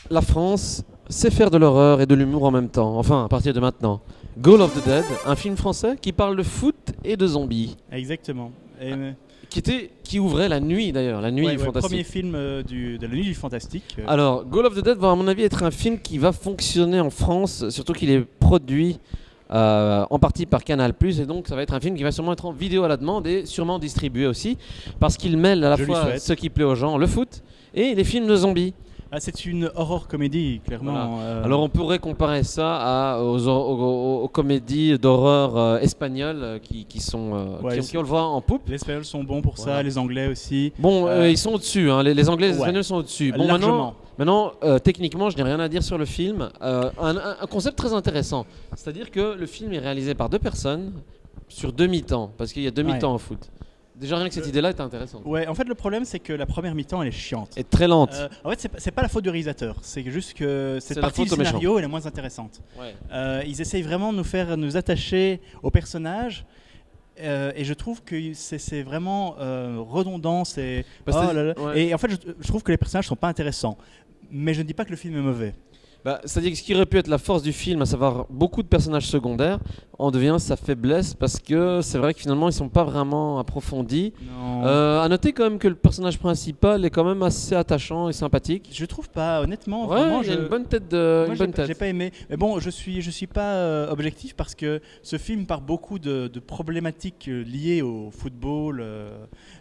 la France sait faire de l'horreur et de l'humour en même temps, enfin à partir de maintenant. Goal of the Dead, un film français qui parle de foot et de zombies. Exactement. Qui ouvrait la nuit d'ailleurs, la nuit Ouais, du ouais, fantastique. premier film de la nuit du fantastique. Alors, Goal of the Dead va à mon avis être un film qui va fonctionner en France, surtout qu'il est produit en partie par Canal+, et donc ça va être un film qui va sûrement être en vidéo à la demande et sûrement distribué aussi, parce qu'il mêle à la Je lui fois souhaite. ce qui plaît aux gens, le foot, et les films de zombies. Ah, c'est une horror comédie, clairement. Voilà. Alors on pourrait comparer ça aux comédies d'horreur espagnoles qui on le voit en poupe. Les Espagnols sont bons pour ça, Voilà. les Anglais aussi. Bon, ils sont au-dessus, hein. Les Anglais et les Ouais. Espagnols sont au-dessus. Bon, Largement. maintenant techniquement, je n'ai rien à dire sur le film. Un concept très intéressant. C'est-à-dire que le film est réalisé par deux personnes sur deux mi-temps, parce qu'il y a deux mi-temps au foot. Déjà, rien que cette idée-là est intéressante. Ouais, en fait, le problème, c'est que la première mi-temps, elle est chiante. Et très lente. En fait, c'est pas la faute du réalisateur, c'est juste que cette la partie du faute au scénario elle est moins intéressante. Ouais. Ils essayent vraiment de nous attacher au personnage. Et je trouve que c'est vraiment redondant. Et en fait, je trouve que les personnages sont pas intéressants. Mais je ne dis pas que le film est mauvais. C'est-à-dire que ce qui aurait pu être la force du film, à savoir beaucoup de personnages secondaires, en devient sa faiblesse parce que c'est vrai que finalement ils sont pas vraiment approfondis. Non. À noter quand même que le personnage principal est quand même assez attachant et sympathique. Je trouve pas, honnêtement. Ouais, vraiment, il a une bonne tête. Moi, j'ai pas aimé. Mais bon, je suis pas objectif parce que ce film parle beaucoup de problématiques liées au football.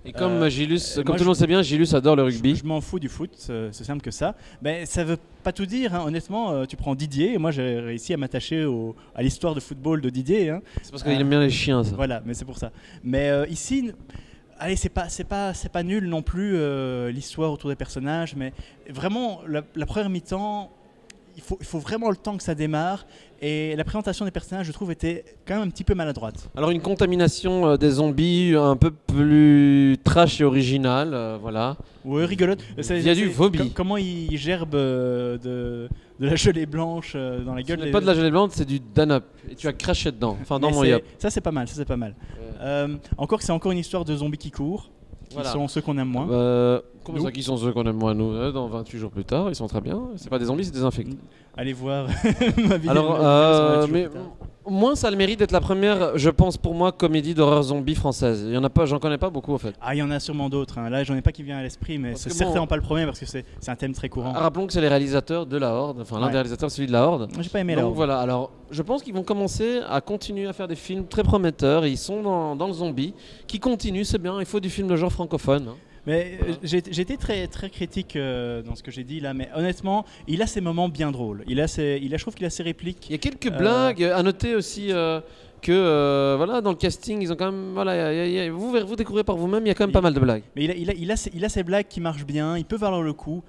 Et comme Gilus, comme moi, tout le monde sait bien, Gilus adore le rugby. Je m'en fous du foot, c'est simple que ça. Mais ça veut pas tout dire, hein. Honnêtement. Tu prends Didier, et moi j'ai réussi à m'attacher à l'histoire de football de Didier. Hein. C'est parce qu'il aime bien les chiens, ça. Voilà, mais c'est pour ça. Mais ici, allez, c'est pas nul non plus l'histoire autour des personnages, mais vraiment la première mi-temps, il faut vraiment le temps que ça démarre. Et la présentation des personnages, je trouve, était quand même un petit peu maladroite. Alors une contamination des zombies un peu plus trash et originale, voilà. Ouais, rigolote. Il y a du vomi. Comment ils gerbent de la gelée blanche dans la gueule. Ce n'est pas de la gelée blanche, c'est du Danop. Et tu as craché dedans, enfin dans Mais mon yop. ça c'est pas mal, encore que c'est encore une histoire de zombies qui courent, qui sont ceux qu'on aime moins. Comment ça, qui sont ceux qu'on aime moins, nous dans 28 jours plus tard, ils sont très bien. C'est pas des zombies, c'est des infectés. Allez voir ma vidéo. Alors, mais au moins ça a le mérite d'être la première, je pense pour moi, comédie d'horreur zombie française. Il y en a pas, j'en connais pas beaucoup en fait. Ah, il y en a sûrement d'autres. Hein. Là, j'en ai pas qui vient à l'esprit, mais c'est certainement pas le premier parce que c'est un thème très courant. Rappelons que c'est les réalisateurs de La Horde, enfin l'un des réalisateurs, celui de La Horde. J'ai pas aimé La Donc Horde. voilà, alors je pense qu'ils vont commencer à continuer à faire des films très prometteurs. Ils sont dans le zombie, qui continue, c'est bien. Il faut du film de genre francophone. Hein. Mais j'ai été très, très critique dans ce que j'ai dit là, mais honnêtement, il a ses moments bien drôles. Je trouve qu'il a ses répliques. Il y a quelques blagues. À noter aussi que voilà, dans le casting, ils ont quand même. Voilà, vous découvrez par vous-même, il y a quand même pas mal de blagues. Mais il a ses blagues qui marchent bien, il peut valoir le coup,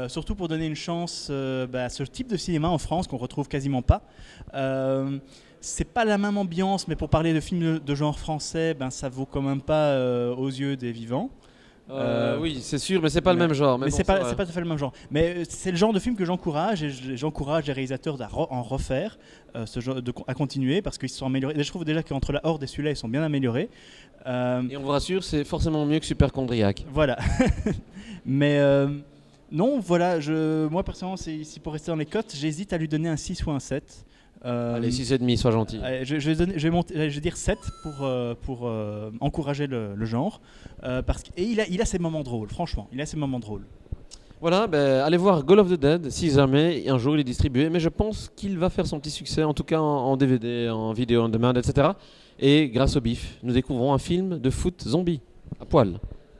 surtout pour donner une chance à ce type de cinéma en France qu'on retrouve quasiment pas. C'est pas la même ambiance, mais pour parler de films de genre français, ça vaut quand même pas aux yeux des vivants. Oui, c'est sûr, mais c'est pas le même genre. Mais bon, c'est pas tout à fait le même genre. Mais c'est le genre de film que j'encourage et j'encourage les réalisateurs à en refaire, à continuer parce qu'ils se sont améliorés. Et je trouve déjà qu'entre La Horde et celui-là, ils sont bien améliorés. Et on vous rassure, c'est forcément mieux que Superchondriac. Voilà. Mais non, voilà. Moi personnellement, si pour rester dans les cotes, j'hésite à lui donner un 6 ou un 7. Allez, 6,5, sois gentil. Je vais dire 7 pour encourager le genre. Et il a ses moments drôles, franchement. Il a ses moments drôles. Voilà, allez voir Goal of the Dead si jamais un jour il est distribué. Mais je pense qu'il va faire son petit succès, en tout cas en DVD, en vidéo on demand, etc. Et grâce au bif, nous découvrons un film de foot zombie, à poil.